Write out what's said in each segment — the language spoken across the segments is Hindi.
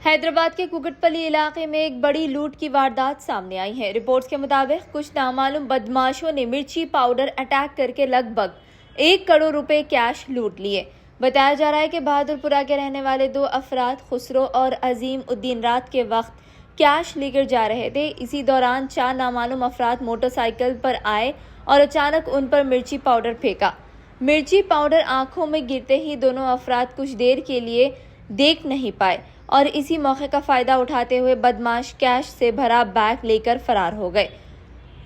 हैदराबाद के कुकटपल्ली इलाके में एक बड़ी लूट की वारदात सामने आई है। रिपोर्ट्स के मुताबिक कुछ नामालूम बदमाशों ने मिर्ची पाउडर अटैक करके लगभग 1 करोड़ रुपए कैश लूट लिए। बताया जा रहा है कि बहादुरपुरा के रहने वाले 2 अफराद खुसरो और अजीम उद्दीन रात के वक्त कैश लेकर जा रहे थे। इसी दौरान 4 नामालूम अफराद मोटरसाइकिल पर आए और अचानक उन पर मिर्ची पाउडर फेंका। मिर्ची पाउडर आंखों में गिरते ही दोनों अफराद कुछ देर के लिए देख नहीं पाए और इसी मौके का फायदा उठाते हुए बदमाश कैश से भरा बैग लेकर फरार हो गए।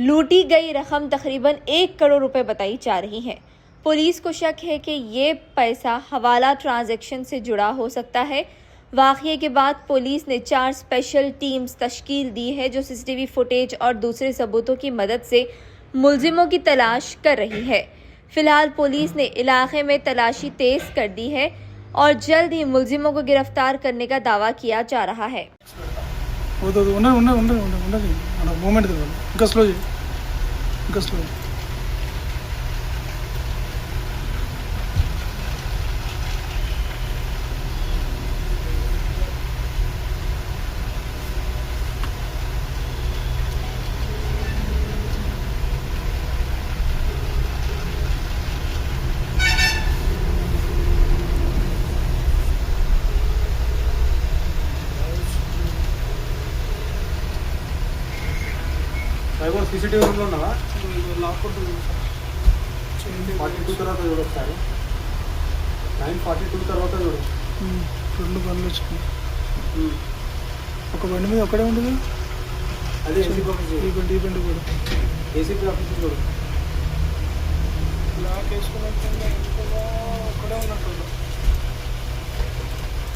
लूटी गई रकम तकरीबन 1 करोड़ रुपए बताई जा रही है। पुलिस को शक है कि ये पैसा हवाला ट्रांजैक्शन से जुड़ा हो सकता है। वाकये के बाद पुलिस ने 4 स्पेशल टीम्स तश्कील दी है जो सीसीटीवी फुटेज और दूसरे सबूतों की मदद से मुलजिमों की तलाश कर रही है। फिलहाल पुलिस ने इलाके में तलाशी तेज कर दी है और जल्द ही मुलजिमों को गिरफ्तार करने का दावा किया जा रहा है। सीसीटीवी రూమ్ లో ఉన్నావా? లాక్కుంటుంది 42 తర్వాత చూడు ఒకసారి. 9:42 తర్వాత చూడు. రెండు బండ్లు వచ్చాయి. ఒక బండి మీద ఒక్కడే ఉంటుంది. అదే ఏసీపీ ఆఫీస్. ఈ బండి కూడా ఏసీపీ ఆఫీస్ చూడు. లాక్ వేసుకున్నట్టు ఒక్కడే ఉన్నట్టు.